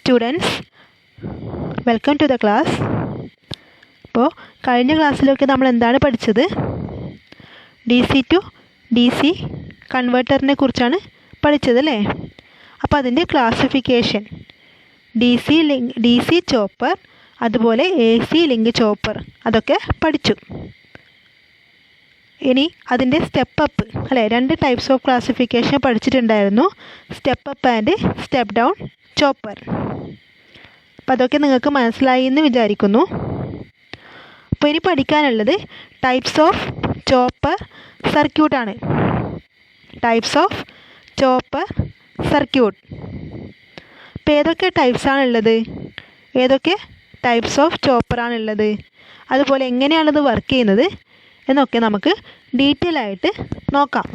students, welcome to the class. അപ്പോൾ കഴിഞ്ഞ ക്ലാസ്സിലൊക്കെ നമ്മൾ എന്താണ് പഠിച്ചത്? DC to DC കൺവേർട്ടറിനെ കുറിച്ചാണ് പഠിച്ചത് അല്ലേ? അപ്പോൾ അതിൻ്റെ ക്ലാസിഫിക്കേഷൻ DC ചോപ്പർ അതുപോലെ AC ലിങ്ക് ചോപ്പർ അതൊക്കെ പഠിച്ചു. ഇനി അതിൻ്റെ സ്റ്റെപ്പ് അപ്പ് അല്ലേ, 2 ടൈപ്സ് ഓഫ് ക്ലാസിഫിക്കേഷൻ പഠിച്ചിട്ടുണ്ടായിരുന്നു, step up and step down chopper. അപ്പോൾ അതൊക്കെ നിങ്ങൾക്ക് മനസ്സിലായി എന്ന് വിചാരിക്കുന്നു. അപ്പോൾ ഇനി പഠിക്കാനുള്ളത് ടൈപ്സ് ഓഫ് ചോപ്പർ സർക്യൂട്ടാണ്. Types of chopper circuit. അപ്പോൾ ഏതൊക്കെ ടൈപ്സാണുള്ളത്, ഏതൊക്കെ ടൈപ്സ് ഓഫ് ചോപ്പറാണുള്ളത്, അതുപോലെ എങ്ങനെയാണത് വർക്ക് ചെയ്യുന്നത് എന്നൊക്കെ നമുക്ക് ഡീറ്റെയിൽ ആയിട്ട് നോക്കാം.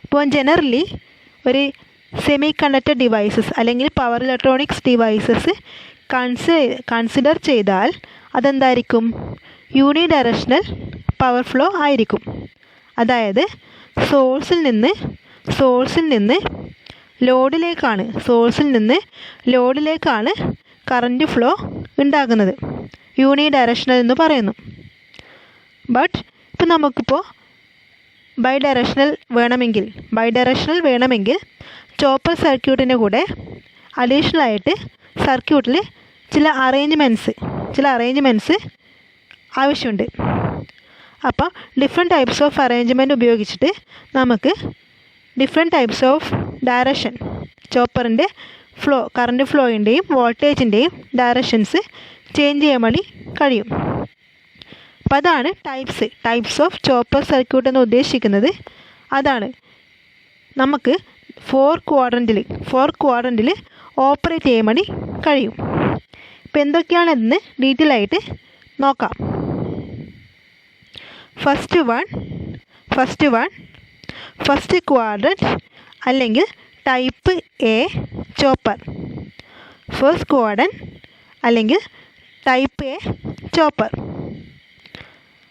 ഇപ്പോൾ ജനറലി ഒരു സെമി കണ്ടക്ടർ ഡിവൈസസ് അല്ലെങ്കിൽ പവർ ഇലക്ട്രോണിക്സ് ഡിവൈസസ് കൺസിഡർ ചെയ്താൽ അതെന്തായിരിക്കും? യൂണി ഡയറക്ഷണൽ പവർ ഫ്ലോ ആയിരിക്കും. അതായത് സോഴ്സിൽ നിന്ന് ലോഡിലേക്കാണ് കറൻറ്റ് ഫ്ലോ ഉണ്ടാകുന്നത്, യൂണി ഡയറക്ഷണൽ എന്ന് പറയുന്നു. ബട്ട് ഇപ്പം നമുക്കിപ്പോൾ ബൈ ഡയറക്ഷണൽ വേണമെങ്കിൽ ചോപ്പർ സർക്യൂട്ടിൻ്റെ കൂടെ അഡീഷണലായിട്ട് സർക്യൂട്ടിൽ ചില അറേഞ്ച്മെൻറ്റ്സ് ആവശ്യമുണ്ട്. അപ്പോൾ ഡിഫറെൻറ്റ് ടൈപ്സ് ഓഫ് അറേഞ്ച്മെൻറ്റ് ഉപയോഗിച്ചിട്ട് നമുക്ക് ഡിഫറെൻറ്റ് ടൈപ്സ് ഓഫ് ഡയറക്ഷൻ ചോപ്പറിൻ്റെ കറൻറ്റ് ഫ്ലോയിൻ്റെയും വോൾട്ടേജിൻ്റെയും ഡയറക്ഷൻസ് ചേഞ്ച് ചെയ്യാൻ വേണ്ടി കഴിയും. അപ്പോൾ അതാണ് ടൈപ്സ് ഓഫ് ചോപ്പർ സർക്യൂട്ട് എന്ന് ഉദ്ദേശിക്കുന്നത്. അതാണ് നമുക്ക് ഫോർ ക്വാഡ്രൻറ്റിൽ ഓപ്പറേറ്റ് ചെയ്യാൻ വേണ്ടി കഴിയും. ഇപ്പോൾ എന്തൊക്കെയാണെന്ന് ഡീറ്റെയിൽ ആയിട്ട് നോക്കാം. ഫസ്റ്റ് ക്വാഡ്രൻറ്റ് അല്ലെങ്കിൽ type A chopper. First quadrant അല്ലെങ്കിൽ ടൈപ്പ് എ ചോപ്പർ.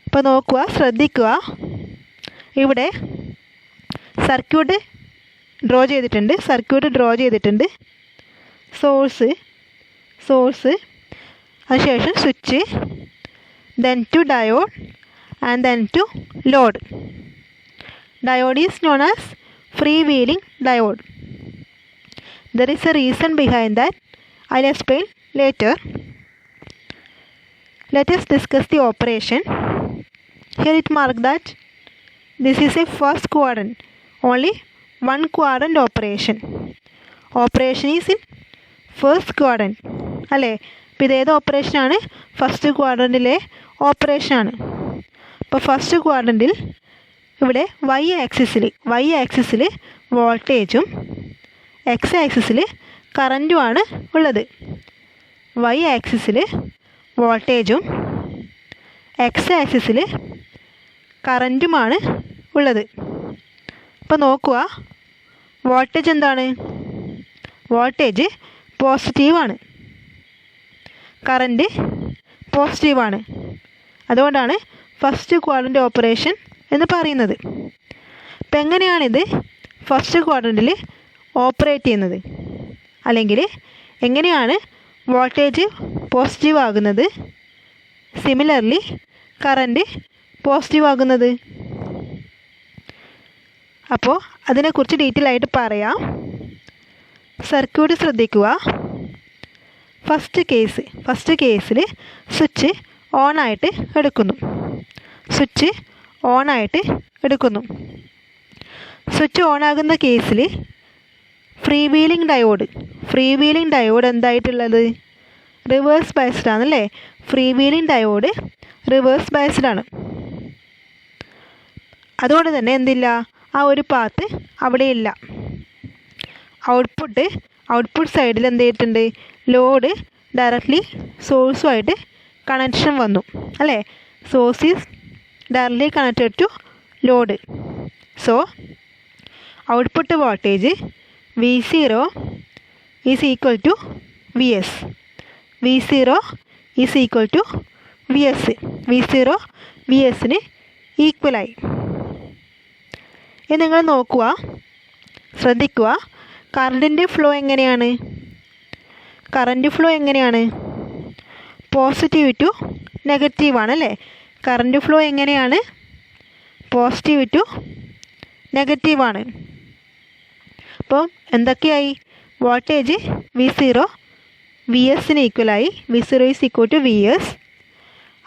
അപ്പോൾ ശ്രദ്ധിക്കുക, ഇവിടെ സർക്യൂട്ട് ഡ്രോ ചെയ്തിട്ടുണ്ട്. സോഴ്സ് അതിനുശേഷം switch, then to diode and then to load. Diode is known as freewheeling diode. There is a reason behind that. I'll explain later. Let us discuss the operation. Here it marked that this is a first quadrant, only one quadrant operation. Operation is in first quadrant അല്ലേ? അപ്പോൾ ഇതേത് ഓപ്പറേഷനാണ്? First ക്വാഡ്രൻറ്റിലെ ഓപ്പറേഷനാണ്. അപ്പോൾ first ക്വാഡ്രൻറ്റിൽ ഇവിടെ Y ആക്സിസിൽ വോൾട്ടേജും X ആക്സിസിൽ കറൻറ്റുമാണ് ഉള്ളത്. Y ആക്സിസിൽ വോൾട്ടേജും എക്സ് ആക്സിസിൽ കറൻറ്റുമാണ് ഉള്ളത്. അപ്പോൾ നോക്കുക, വോൾട്ടേജ് എന്താണ്? വോൾട്ടേജ് പോസിറ്റീവാണ്, കറൻറ്റ് പോസിറ്റീവാണ്. അതുകൊണ്ടാണ് ഫസ്റ്റ് ക്വാഡ്രൻറ്റ് ഓപ്പറേഷൻ എന്ന് പറയുന്നത്. ഇപ്പം എങ്ങനെയാണിത് ഫസ്റ്റ് ക്വാഡ്രൻറ്റിൽ ഓപ്പറേറ്റ് ചെയ്യുന്നത്, അല്ലെങ്കിൽ എങ്ങനെയാണ് വോൾട്ടേജ് പോസിറ്റീവ് ആകുന്നത്, സിമിലർലി കറൻറ്റ് പോസിറ്റീവ് ആകുന്നത്? അപ്പോൾ അതിനെക്കുറിച്ച് ഡീറ്റെയിൽ ആയിട്ട് പറയാം. സർക്യൂട്ട് ശ്രദ്ധിക്കുക. ഫസ്റ്റ് കേസിൽ സ്വിച്ച് ഓണായിട്ട് എടുക്കുന്നു. സ്വിച്ച് ഓണാകുന്ന കേസിൽ ഫ്രീ വീലിംഗ് ഡയോഡ് എന്തായിട്ടുള്ളത്? റിവേഴ്സ് ബയസ്ഡ് ആണല്ലേ? Free wheeling diode reverse biased ആണ്. അതുകൊണ്ട് തന്നെ എന്തില്ല, ആ ഒരു പാത്ത് അവിടെ ഇല്ല. ഔട്ട്പുട്ട് സൈഡിൽ എന്ത് ചെയ്തിട്ടുണ്ട്? ലോഡ് ഡയറക്റ്റ്ലി സോഴ്സുമായിട്ട് കണക്ഷൻ വന്നു അല്ലേ? Source is directly connected to load. So output voltage V0 is equal to VS. V0 VSന് ഈക്വലായി. ഇനി നിങ്ങൾ നോക്കുക, ശ്രദ്ധിക്കുക, കറണ്ടിൻ്റെ ഫ്ലോ എങ്ങനെയാണ്? കറണ്ട് ഫ്ലോ എങ്ങനെയാണ്? പോസിറ്റീവ് ടു നെഗറ്റീവ് ആണല്ലേ. കറണ്ട് ഫ്ലോ എങ്ങനെയാണ്? പോസിറ്റീവ് ടു നെഗറ്റീവാണ്. അപ്പോൾ എന്തൊക്കെയായി? വോൾട്ടേജ് V0 Vsന് ഈക്വലായി. V0 is equal to Vs.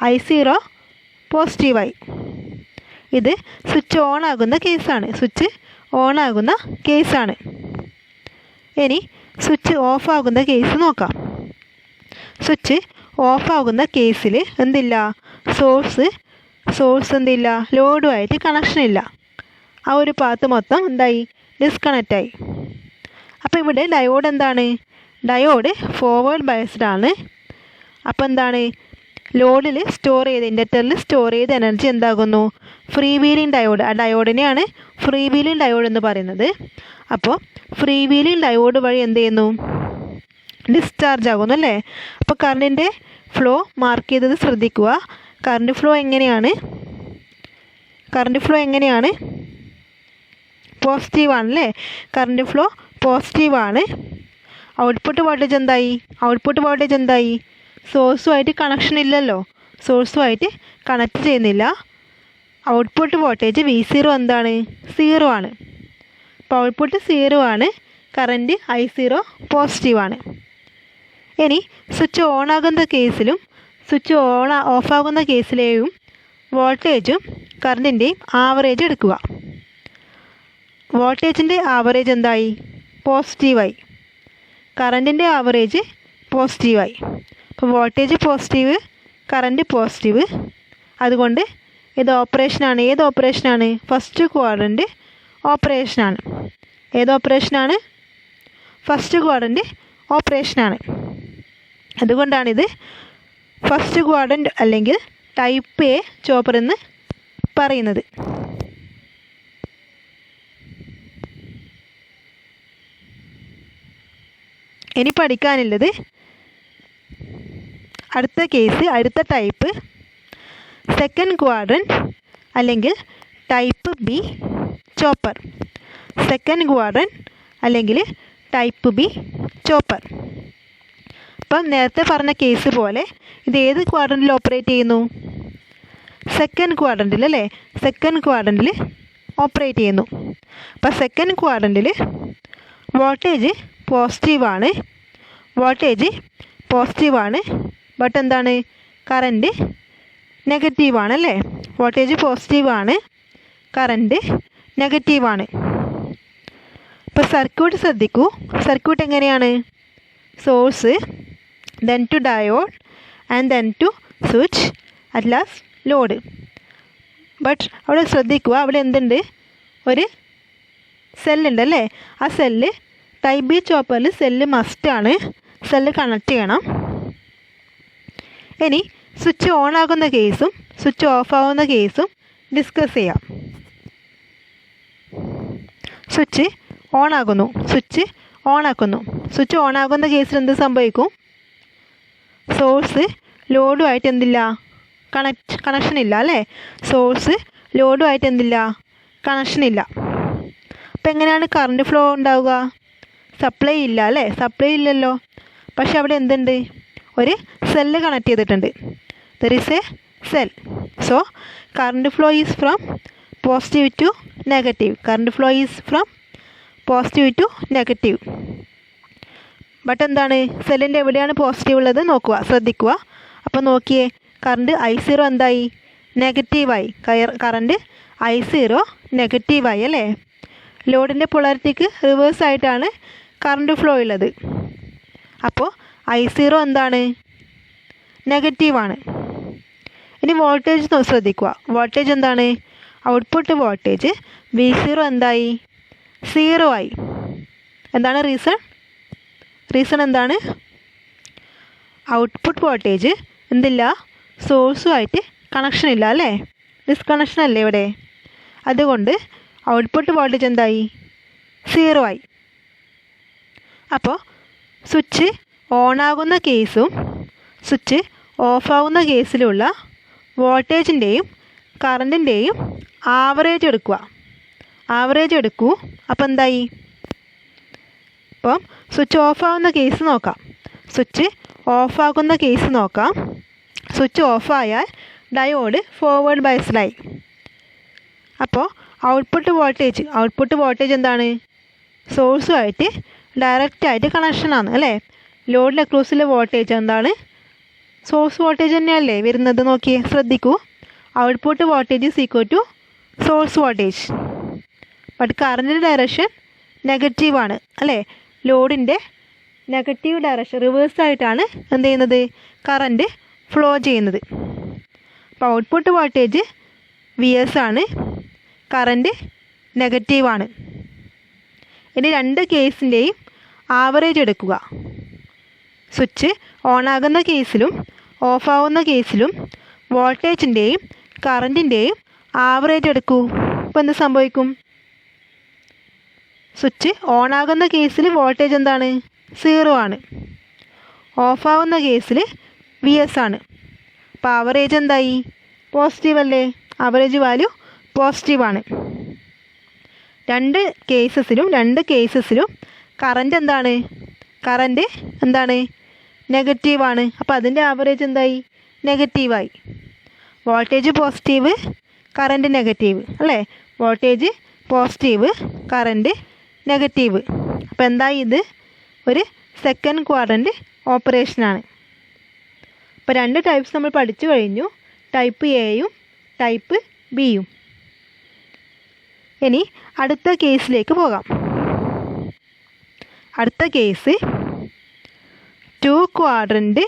I0 പോസിറ്റീവായി. ഇത് സ്വിച്ച് ഓൺ ആകുന്ന കേസാണ്. സ്വിച്ച് ഓൺ ആകുന്ന കേസാണ്. ഇനി സ്വിച്ച് ഓഫ് ആകുന്ന കേസ് നോക്കാം. സ്വിച്ച് ഓഫ് ആകുന്ന കേസിൽ എന്തില്ല? സോഴ്സ് എന്തില്ല? ലോഡുമായിട്ട് കണക്ഷൻ ഇല്ല. ആ ഒരു പാത്ത് മൊത്തം എന്തായി? ഡിസ്കണക്റ്റായി. അപ്പോൾ ഇവിടെ ഡയോഡ് എന്താണ്? ഡയോഡ് ഫോർവേഡ് ബയസ്ഡ് ആണ്. അപ്പോൾ എന്താണ്? ലോഡിൽ സ്റ്റോർ ചെയ്ത്, ഇൻഡക്ടറിൽ സ്റ്റോർ ചെയ്ത എനർജി എന്താകുന്നു? Free wheeling diode. ആ ഡയോഡിനെയാണ് ഫ്രീ വീലിംഗ് ഡയോഡ് എന്ന് പറയുന്നത്. അപ്പോൾ ഫ്രീ വീലിംഗ് ഡയോഡ് വഴി എന്ത് ചെയ്യുന്നു? ഡിസ്ചാർജ് ആകുന്നു അല്ലേ. അപ്പോൾ കറണ്ടിൻ്റെ ഫ്ലോ മാർക്ക് ചെയ്തത് ശ്രദ്ധിക്കുക. കറണ്ട് ഫ്ലോ എങ്ങനെയാണ്? പോസിറ്റീവാണല്ലേ. കറണ്ട് ഫ്ലോ പോസിറ്റീവാണ്. ഔട്ട്പുട്ട് വോൾട്ടേജ് എന്തായി? സോഴ്സുമായിട്ട് കണക്ഷൻ ഇല്ലല്ലോ. സോഴ്സുമായിട്ട് കണക്ട് ചെയ്യുന്നില്ല. ഔട്ട്പുട്ട് വോൾട്ടേജ് V0 എന്താണ്? 0 ആണ്. അപ്പോൾ ഔട്ട്പുട്ട് 0 ആണ്. കറണ്ട് I0 പോസിറ്റീവാണ്. ഇനി സ്വിച്ച് ഓൺ ആകുന്ന കേസിലും സ്വിച്ച് ഓഫ് ആകുന്ന കേസിലെയും വോൾട്ടേജും കറണ്ടിൻ്റെയും ആവറേജ് എടുക്കുക. വോൾട്ടേജിൻ്റെ ആവറേജ് എന്തായി? പോസിറ്റീവായി. കറണ്ടിൻ്റെ ആവറേജ് പോസിറ്റീവായി. അപ്പോൾ വോൾട്ടേജ് പോസിറ്റീവ്, കറണ്ട് പോസിറ്റീവ്. അതുകൊണ്ട് ഇത് ഓപ്പറേഷനാണ്. ഏത് ഓപ്പറേഷനാണ്? ഫസ്റ്റ് ക്വാഡ്രൻ്റ് ഓപ്പറേഷനാണ്. ഏത് ഓപ്പറേഷനാണ്? ഫസ്റ്റ് ക്വാഡ്രൻ്റ് ഓപ്പറേഷനാണ്. അതുകൊണ്ടാണിത് ഫസ്റ്റ് ക്വാഡ്രൻ്റ് അല്ലെങ്കിൽ ടൈപ്പ് എ ചോപ്പർ എന്ന് പറയുന്നത്. ഇനി പഠിക്കാനുള്ളത് അടുത്ത കേസ്, അടുത്ത ടൈപ്പ് സെക്കൻഡ് ക്വാഡ്രൻ്റ് അല്ലെങ്കിൽ type B chopper. Second quadrant അല്ലെങ്കിൽ ടൈപ്പ് ബി ചോപ്പർ. അപ്പം നേരത്തെ പറഞ്ഞ കേസ് പോലെ ഇത് ഏത് ക്വാഡ്രൻ്റിൽ ഓപ്പറേറ്റ് ചെയ്യുന്നു? സെക്കൻഡ് ക്വാഡ്രൻ്റിൽ അല്ലേ. സെക്കൻഡ് ക്വാഡ്രൻ്റിൽ ഓപ്പറേറ്റ് ചെയ്യുന്നു. അപ്പം സെക്കൻഡ് ക്വാഡ്രൻ്റിൽ വോൾട്ടേജ് പോസിറ്റീവാണ്. ബട്ട് എന്താണ്? കറണ്ട് നെഗറ്റീവാണല്ലേ. വോൾട്ടേജ് പോസിറ്റീവാണ്, കറണ്ട് നെഗറ്റീവാണ്. ഇപ്പോൾ സർക്യൂട്ട് ശ്രദ്ധിക്കൂ. സർക്യൂട്ട് എങ്ങനെയാണ്? Source, then to diode and then to switch, at last load. But അവിടെ ശ്രദ്ധിക്കുക, അവിടെ എന്തുണ്ട്? ഒരു സെല്ലുണ്ടല്ലേ. ആ സെല്ല് ടൈപ്പ് ബി ചോപ്പറിൽ സെല്ല് മസ്റ്റാണ്. സെല്ല് കണക്ട് ചെയ്യണം. ഇനി സ്വിച്ച് ഓൺ ആകുന്ന കേസും സ്വിച്ച് ഓഫ് ആകുന്ന കേസും ഡിസ്കസ് ചെയ്യാം. സ്വിച്ച് ഓൺ ആക്കുന്നു. സ്വിച്ച് ഓൺ ആകുന്ന കേസിൽ എന്ത് സംഭവിക്കും? സോഴ്സ് ലോഡുമായിട്ട് എന്തില്ല? കണക്ഷൻ ഇല്ല അല്ലേ. സോഴ്സ് ലോഡുമായിട്ട് എന്തില്ല? കണക്ഷൻ ഇല്ല. അപ്പം എങ്ങനെയാണ് കറണ്ട് ഫ്ലോ ഉണ്ടാവുക? സപ്ലൈ ഇല്ല അല്ലേ. സപ്ലൈ ഇല്ലല്ലോ. പക്ഷെ അവിടെ എന്തുണ്ട്? ഒരു സെല്ല് കണക്ട് ചെയ്തിട്ടുണ്ട്. There is a cell. So current flow is from positive to negative. But എന്താണ്? സെല്ലിൻ്റെ എവിടെയാണ് പോസിറ്റീവ് ഉള്ളത്? ശ്രദ്ധിക്കുക. അപ്പോൾ നോക്കിയേ, കറണ്ട് I0 എന്തായി? നെഗറ്റീവായി. കറണ്ട് I0 നെഗറ്റീവായി അല്ലേ. ലോഡിൻ്റെ പൊളാരിറ്റിക്ക് റിവേഴ്സ് ആയിട്ടാണ് കറണ്ട് ഫ്ലോ ഉള്ളത്. അപ്പോൾ I0 എന്താണ്? നെഗറ്റീവാണ്. ഇനി വോൾട്ടേജ് ശ്രദ്ധിക്കുക. വോൾട്ടേജ് എന്താണ്? ഔട്ട്പുട്ട് വോൾട്ടേജ് V0 എന്തായി? 0 ആയി. എന്താണ് റീസൺ എന്താണ്? ഔട്ട്പുട്ട് വോൾട്ടേജ് എന്തില്ല? സോഴ്സുമായിട്ട് കണക്ഷൻ ഇല്ല അല്ലേ. ഡിസ്കണക്ഷൻ അല്ലേ ഇവിടെ. അതുകൊണ്ട് ഔട്ട്പുട്ട് വോൾട്ടേജ് എന്തായി? 0 ആയി. അപ്പോൾ സ്വിച്ച് ഓൺ ആകുന്ന കേസും സ്വിച്ച് ഓഫ് ആകുന്ന കേസിലുള്ള വോൾട്ടേജിൻ്റെയും കറണ്ടിൻ്റെയും ആവറേജ് എടുക്കൂ. അപ്പോൾ എന്തായി? അപ്പം സ്വിച്ച് ഓഫ് ആകുന്ന കേസ് നോക്കാം. സ്വിച്ച് ഓഫാകുന്ന കേസ് നോക്കാം. സ്വിച്ച് ഓഫായാൽ ഡയോഡ് ഫോർവേഡ് ബയസിലായി. അപ്പോൾ ഔട്ട്പുട്ട് വോൾട്ടേജ് എന്താണ്? സോഴ്സുമായിട്ട് ഡയറക്റ്റായിട്ട് കണക്ഷനാണ് അല്ലേ. ലോഡിൻ്റെ അക്രോസിലെ വോൾട്ടേജ് എന്താണ്? സോഴ്സ് വോൾട്ടേജ് തന്നെയല്ലേ വരുന്നത്. നോക്കിയേ, ശ്രദ്ധിക്കൂ. Output voltage is equal to source voltage. But കറണ്ടിൻ്റെ ഡയറക്ഷൻ നെഗറ്റീവാണ് അല്ലേ. ലോഡിൻ്റെ നെഗറ്റീവ് ഡയറക്ഷൻ റിവേഴ്സായിട്ടാണ് എന്ത് ചെയ്യുന്നത്? കറണ്ട് ഫ്ലോ ചെയ്യുന്നത്. അപ്പോൾ ഔട്ട്പുട്ട് വോൾട്ടേജ് VS ആണ്, കറണ്ട് നെഗറ്റീവാണ്. ഇനി രണ്ട് കേസിൻ്റെയും ആവറേജ് എടുക്കുക. സ്വിച്ച് ഓണാകുന്ന കേസിലും ഓഫാവുന്ന കേസിലും വോൾട്ടേജിൻ്റെയും കറണ്ടിൻ്റെയും ആവറേജ് എടുക്കൂ. അപ്പോൾ എന്ത് സംഭവിക്കും? സ്വിച്ച് ഓണാകുന്ന കേസിൽ വോൾട്ടേജ് എന്താണ്? 0 ആണ്. ഓഫാവുന്ന കേസിൽ VS ആണ്. അപ്പോൾ ആവറേജ് എന്തായി? പോസിറ്റീവ് അല്ലേ. ആവറേജ് വാല്യൂ പോസിറ്റീവാണ്. രണ്ട് കേസസിലും കറണ്ട് എന്താണ്? നെഗറ്റീവാണ്. അപ്പോൾ അതിൻ്റെ ആവറേജ് എന്തായി? നെഗറ്റീവായി. വോൾട്ടേജ് പോസിറ്റീവ്, കറണ്ട് നെഗറ്റീവ് അല്ലേ. Voltage positive, current negative. അപ്പോൾ എന്തായി? ഇത് ഒരു സെക്കൻഡ് ക്വാഡ്രൻ്റ് ഓപ്പറേഷനാണ്. അപ്പോൾ രണ്ട് ടൈപ്സ് നമ്മൾ പഠിച്ചു കഴിഞ്ഞു, ടൈപ്പ് എയും ടൈപ്പ് ബിയും. ഇനി അടുത്ത കേസിലേക്ക് പോകാം. അടുത്ത കേസ് 2 ക്വാഡ്രൻ്റ്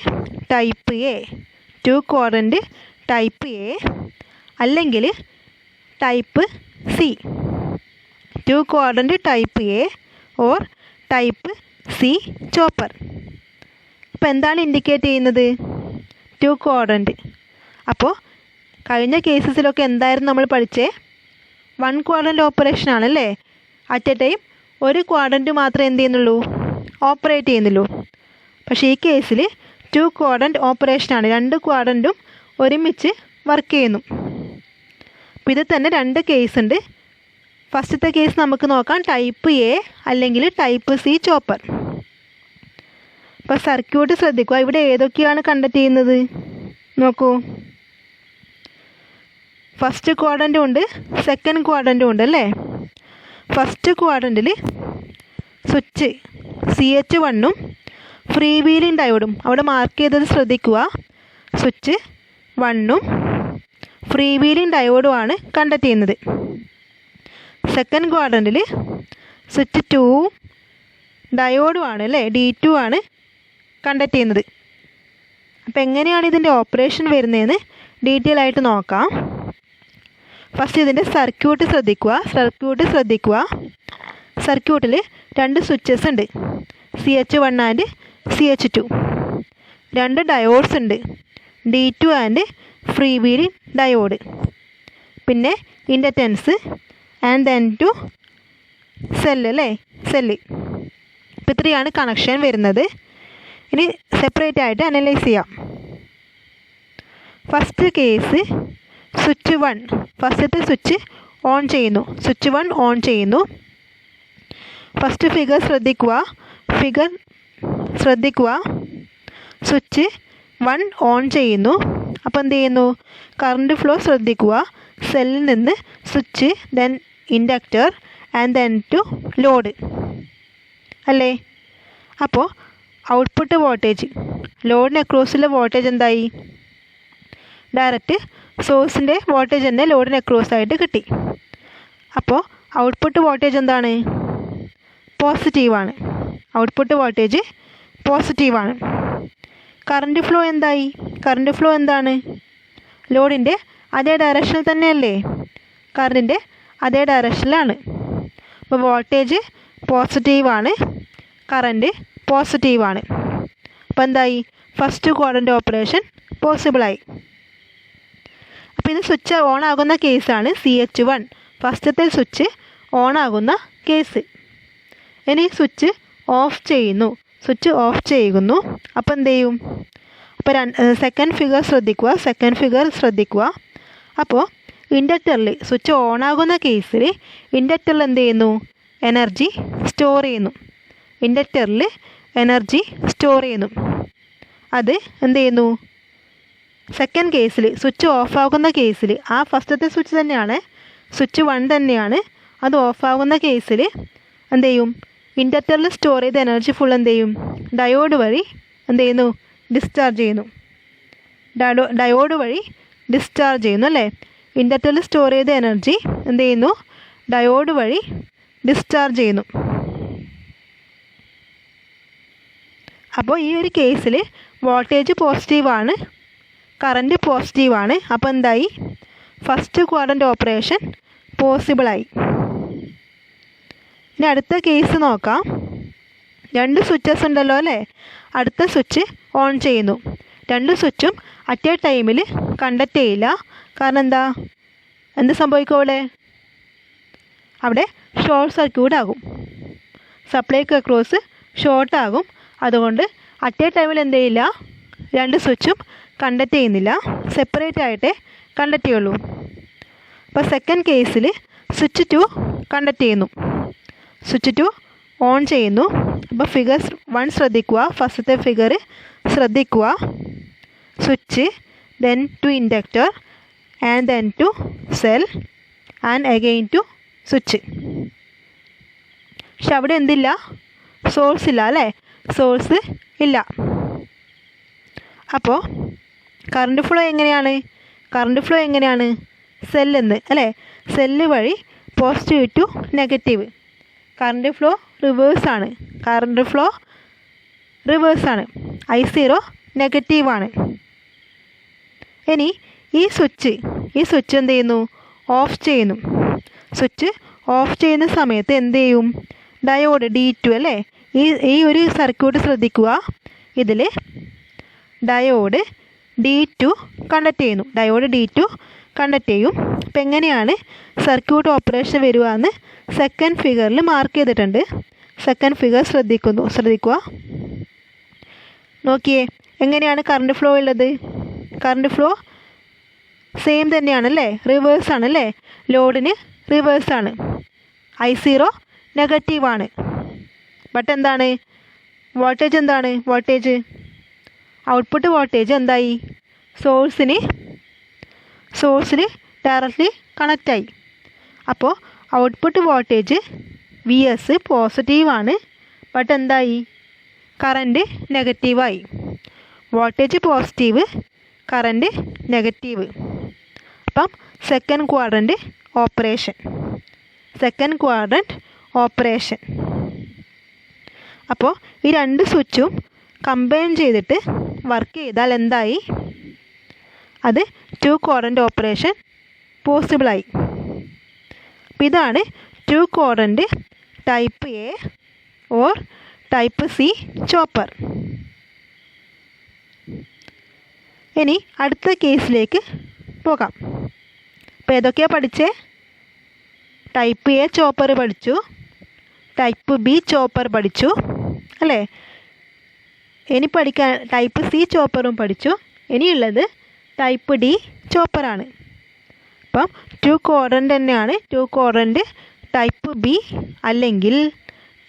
ടൈപ്പ് എ അല്ലെങ്കിൽ type C. 2 quadrant type A or type C chopper. അപ്പോൾ എന്താണ് ഇൻഡിക്കേറ്റ് ചെയ്യുന്നത്? 2 ക്വാഡ്രൻ്റ്. അപ്പോൾ കഴിഞ്ഞ കേസസിലൊക്കെ എന്തായിരുന്നു നമ്മൾ പഠിച്ചേ? 1 ക്വാഡ്രൻ്റ് ഓപ്പറേഷൻ ആണല്ലേ. അറ്റ് എ ടൈം ഒരു ക്വാഡ്രൻ്റ് മാത്രമേ എന്ത് ചെയ്യുന്നുള്ളൂ? ഓപ്പറേറ്റ് ചെയ്യുന്നുള്ളൂ. പക്ഷേ ഈ കേസിൽ 2 ക്വാഡ്രൻ്റ് ഓപ്പറേഷനാണ്. രണ്ട് ക്വാഡ്രൻറ്റും ഒരുമിച്ച് വർക്ക് ചെയ്യുന്നു. അപ്പോൾ ഇത് തന്നെ രണ്ട് കേസ് ഉണ്ട്. ഫസ്റ്റത്തെ കേസ് നമുക്ക് നോക്കാം, ടൈപ്പ് എ അല്ലെങ്കിൽ ടൈപ്പ് സി ചോപ്പർ. അപ്പോൾ സർക്യൂട്ട് ശ്രദ്ധിക്കുക. ഇവിടെ ഏതൊക്കെയാണ് കണ്ടക്ട് ചെയ്യുന്നത് നോക്കൂ. ഫസ്റ്റ് ക്വാഡ്രൻറ്റും ഉണ്ട്, സെക്കൻഡ് ക്വാഡ്രൻറ്റും ഉണ്ട് അല്ലേ. ഫസ്റ്റ് ക്വാഡ്രൻറ്റിൽ സ്വിച്ച് CH1ഉം ഫ്രീ വീലിംഗ് ഡയോഡും അവിടെ മാർക്ക് ചെയ്തത് ശ്രദ്ധിക്കുക. സ്വിച്ച് 1ഉം ഫ്രീ വീലിംഗ് ഡയോഡുമാണ് കണ്ടക്ട് ചെയ്യുന്നത്. സെക്കൻഡ് ക്വാഡ്രൻറ്റിൽ സ്വിച്ച് 2ഉം ഡയോഡുമാണ് അല്ലേ, D2 ആണ് കണ്ടക്ട് ചെയ്യുന്നത്. അപ്പോൾ എങ്ങനെയാണ് ഇതിൻ്റെ ഓപ്പറേഷൻ വരുന്നതെന്ന് ഡീറ്റെയിൽ ആയിട്ട് നോക്കാം. ഫസ്റ്റ് ഇതിൻ്റെ സർക്യൂട്ട് ശ്രദ്ധിക്കുക. സർക്യൂട്ടിൽ രണ്ട് സ്വിച്ചസ് ഉണ്ട്, CH1 ആൻഡ് CH2. രണ്ട് ഡയോഡ്സ് ഉണ്ട്, D2 and free wheeling diode. പിന്നെ ഇൻഡക്റ്റൻസ് ആൻഡ് N2 സെല്ല്. ഇപ്പോൾ ഇത്രയാണ് കണക്ഷൻ വരുന്നത്. ഇനി സെപ്പറേറ്റ് ആയിട്ട് അനലൈസ് ചെയ്യാം. ഫസ്റ്റ് കേസ് സ്വിച്ച് 1, ഫസ്റ്റത്തെ സ്വിച്ച് ഓൺ ചെയ്യുന്നു. സ്വിച്ച് 1 ഓൺ ചെയ്യുന്നു. ഫസ്റ്റ് ഫിഗർ ശ്രദ്ധിക്കുക. സ്വിച്ച് 1 ഓൺ ചെയ്യുന്നു. അപ്പോൾ എന്ത് ചെയ്യുന്നു? കറണ്ട് ഫ്ലോ ശ്രദ്ധിക്കുക. സെല്ലിൽ നിന്ന് switch, then inductor and then to load അല്ലേ. അപ്പോൾ ഔട്ട്പുട്ട് വോൾട്ടേജ്, ലോഡിന് അക്രോസിലെ വോൾട്ടേജ് എന്തായി? ഡയറക്റ്റ് സോഴ്സിൻ്റെ വോൾട്ടേജ് തന്നെ ലോഡിന് അക്രോസ് ആയിട്ട് കിട്ടി. അപ്പോൾ ഔട്ട്പുട്ട് വോൾട്ടേജ് എന്താണ്? പോസിറ്റീവാണ്. ഔട്ട്പുട്ട് വോൾട്ടേജ് പോസിറ്റീവാണ്. കറണ്ട് ഫ്ലോ എന്തായി? കറണ്ട് ഫ്ലോ എന്താണ്? ലോഡിൻ്റെ അതേ ഡയറക്ഷനിൽ തന്നെയല്ലേ, കറണ്ടിൻ്റെ അതേ ഡയറക്ഷനിലാണ്. അപ്പോൾ വോൾട്ടേജ് പോസിറ്റീവാണ്, കറണ്ട് പോസിറ്റീവാണ്. അപ്പോൾ എന്തായി? ഫസ്റ്റ് ക്വാഡ്രൻ്റ് ഓപ്പറേഷൻ പോസിബിളായി. അപ്പോൾ ഇത് സ്വിച്ച് ഓൺ ആകുന്ന കേസാണ് CH1, ഫസ്റ്റത്തെ സ്വിച്ച് ഓൺ ആകുന്ന കേസ്. ഇനി സ്വിച്ച് ഓഫ് ചെയ്യുന്നു. അപ്പോൾ എന്ത് ചെയ്യും? അപ്പോൾ സെക്കൻഡ് ഫിഗർ ശ്രദ്ധിക്കുക. അപ്പോൾ ഇൻഡക്ടറിൽ സ്വിച്ച് ഓൺ ആകുന്ന കേസിൽ ഇൻഡക്ടറിൽ എന്ത് ചെയ്യുന്നു? എനർജി സ്റ്റോർ ചെയ്യുന്നു. ഇൻഡക്ടറിൽ എനർജി സ്റ്റോർ ചെയ്യുന്നു. അത് എന്ത് ചെയ്യുന്നു? സെക്കൻഡ് കേസിൽ സ്വിച്ച് ഓഫാകുന്ന കേസിൽ, ആ ഫസ്റ്റത്തെ സ്വിച്ച് തന്നെയാണ്, സ്വിച്ച് 1 തന്നെയാണ്, അത് ഓഫാകുന്ന കേസിൽ എന്ത് ചെയ്യും? ഇൻഡക്ടറിൽ സ്റ്റോർ ചെയ്ത എനർജി ഫുൾ എന്ത് ചെയ്യും? ഡയോഡ് വഴി എന്ത് ചെയ്യുന്നു? ഡിസ്ചാർജ് ചെയ്യുന്നു. ഡയോഡ് വഴി ഡിസ്ചാർജ് ചെയ്യുന്നു അല്ലേ? ഇൻഡക്ടറിൽ സ്റ്റോർ ചെയ്ത എനർജി എന്ത് ചെയ്യുന്നു? ഡയോഡ് വഴി ഡിസ്ചാർജ് ചെയ്യുന്നു. അപ്പോൾ ഈ ഒരു കേസിൽ വോൾട്ടേജ് പോസിറ്റീവാണ്, കറൻറ്റ് പോസിറ്റീവാണ്. അപ്പോൾ എന്തായി? ഫസ്റ്റ് ക്വാഡ്രൻ്റ് ഓപ്പറേഷൻ പോസിബിളായി. ഇനി അടുത്ത കേസ് നോക്കാം. 2 സ്വിച്ചസ് ഉണ്ടല്ലോ അല്ലേ? അടുത്ത സ്വിച്ച് ഓൺ ചെയ്യുന്നു. 2 സ്വിച്ചും അറ്റ് എ ടൈമിൽ കണ്ടക്ട് ചെയ്യില്ല. കാരണം എന്ത് സംഭവിക്കും? അവിടെ ഷോർട്ട് സർക്യൂട്ട് ആകും, സപ്ലൈക്ക് അക്രോസ് ഷോർട്ടാകും. അതുകൊണ്ട് അറ്റ് എ ടൈമിൽ എന്ത് ചെയ്യില്ല? 2 സ്വിച്ചും കണ്ടക്ട് ചെയ്യുന്നില്ല, സെപ്പറേറ്റ് ആയിട്ടേ കണ്ടക്ട് ചെയ്യുള്ളൂ. അപ്പോൾ സെക്കൻഡ് കേസിൽ സ്വിച്ച് 2 കണ്ടക്ട് ചെയ്യുന്നു, സ്വിച്ച് 2 ഓൺ ചെയ്യുന്നു. അപ്പോൾ ഫിഗർ 1 ശ്രദ്ധിക്കുക, ഫസ്റ്റത്തെ ഫിഗർ ശ്രദ്ധിക്കുക. Switch, then to inductor, and then to cell, and again to switch. പക്ഷെ അവിടെ എന്തില്ല? സോഴ്സ് ഇല്ല അല്ലേ? സോഴ്സ് ഇല്ല. അപ്പോൾ കറണ്ട് ഫ്ലോ എങ്ങനെയാണ്? കറണ്ട് ഫ്ലോ എങ്ങനെയാണ്? സെല്ലെന്ന് അല്ലേ? സെല്ല് വഴി positive to negative. Current flow റിവേഴ്സാണ്. കറണ്ട് ഫ്ലോ റിവേഴ്സാണ്. I0 നെഗറ്റീവാണ്. ഇനി ഈ സ്വിച്ച് എന്ത് ചെയ്യുന്നു? ഓഫ് ചെയ്യുന്നു. സ്വിച്ച് ഓഫ് ചെയ്യുന്ന സമയത്ത് എന്ത് ചെയ്യും? ഡയോഡ് D2 അല്ലേ? ഈ ഒരു സർക്യൂട്ട് ശ്രദ്ധിക്കുക. ഇതിൽ ഡയോഡ് D2 കണ്ടക്ട് ചെയ്യുന്നു. ഡയോഡ് D2 കണ്ടക്ട് ചെയ്യും. അപ്പം എങ്ങനെയാണ് സർക്യൂട്ട് ഓപ്പറേഷൻ വരിക എന്ന് സെക്കൻഡ് ഫിഗറിൽ മാർക്ക് ചെയ്തിട്ടുണ്ട്. സെക്കൻഡ് ഫിഗർ ശ്രദ്ധിക്കുക. നോക്കിയേ, എങ്ങനെയാണ് കറണ്ട് ഫ്ലോ ഉള്ളത്? കറണ്ട് ഫ്ലോ സെയിം തന്നെയാണല്ലേ? റിവേഴ്സാണല്ലേ? ലോഡിന് റിവേഴ്സാണ്. I0 നെഗറ്റീവാണ്. ബട്ട് എന്താണ്? വോൾട്ടേജ് എന്താണ്? വോൾട്ടേജ് ഔട്ട്പുട്ട് വോൾട്ടേജ് എന്തായി? സോഴ്സിന് ഡയറക്റ്റ്ലി കണക്റ്റായി. അപ്പോൾ ഔട്ട്പുട്ട് വോൾട്ടേജ് VS പോസിറ്റീവാണ്. ബട്ട് എന്തായി? കറൻറ്റ് നെഗറ്റീവായി. Voltage positive, current negative. അപ്പം സെക്കൻഡ് ക്വാഡ്രൻ്റ് ഓപ്പറേഷൻ. അപ്പോൾ ഈ 2 സ്വിച്ചും കമ്പൈൻ ചെയ്തിട്ട് വർക്ക് ചെയ്താൽ എന്തായി? അത് 2 ക്വാഡ്രൻ്റ് ഓപ്പറേഷൻ പോസിബിളായി. അപ്പം ഇതാണ് 2 quadrant type A or type C chopper. ഇനി അടുത്ത കേസിലേക്ക് പോകാം. അപ്പോൾ ഏതൊക്കെയാണ് പഠിച്ചേ? ടൈപ്പ് A ചോപ്പർ പഠിച്ചു, ടൈപ്പ് B ചോപ്പർ പഠിച്ചു അല്ലേ? ഇനി പഠിക്കാൻ ടൈപ്പ് C ചോപ്പറും പഠിച്ചു. ഇനിയുള്ളത് ടൈപ്പ് D ചോപ്പറാണ്. അപ്പം 2 ക്വാഡ്രൻ്റ് തന്നെയാണ്. 2 ക്വാഡ്രൻ്റ് ടൈപ്പ് B അല്ലെങ്കിൽ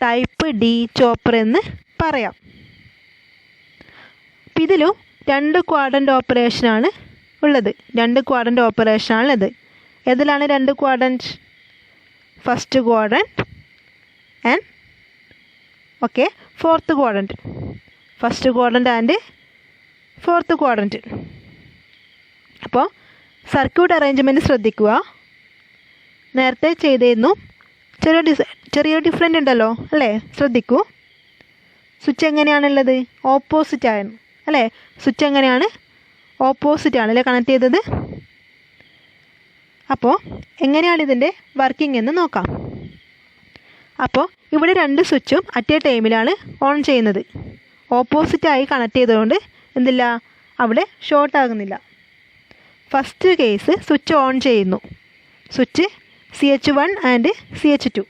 ടൈപ്പ് D ചോപ്പർ എന്ന് പറയാം. അപ്പം ഇതിലും 2 ക്വാഡ്രൻ്റ് ഓപ്പറേഷനാണ് ഉള്ളത്. 2 ക്വാഡ്രൻ്റ് ഓപ്പറേഷനാണുള്ളത്. ഏതിലാണ് 2 quadrant? First quadrant and fourth quadrant. First quadrant and fourth quadrant. അപ്പോൾ സർക്യൂട്ട് അറേഞ്ച്മെൻറ്റ് ശ്രദ്ധിക്കുക. നേരത്തെ ചെയ്തിരുന്നു, ചെറിയ ഡിഫറൻറ്റ് ഉണ്ടല്ലോ അല്ലേ? ശ്രദ്ധിക്കൂ. സ്വിച്ച് എങ്ങനെയാണുള്ളത്? ഓപ്പോസിറ്റാണ് അല്ലേ? സ്വിച്ച് എങ്ങനെയാണ്? ഓപ്പോസിറ്റാണല്ലേ കണക്ട് ചെയ്തത്. അപ്പോൾ എങ്ങനെയാണ് ഇതിൻ്റെ വർക്കിംഗ് എന്ന് നോക്കാം. അപ്പോൾ ഇവിടെ 2 സ്വിച്ചും അറ്റ് എ ടൈമിലാണ് ഓൺ ചെയ്യുന്നത്. ഓപ്പോസിറ്റായി കണക്ട് ചെയ്തതുകൊണ്ട് എന്തില്ല? അവിടെ ഷോർട്ട് ആകുന്നില്ല. ഫസ്റ്റ് കേസ് സ്വിച്ച് ഓൺ ചെയ്യുന്നു. Switch CH1 and CH2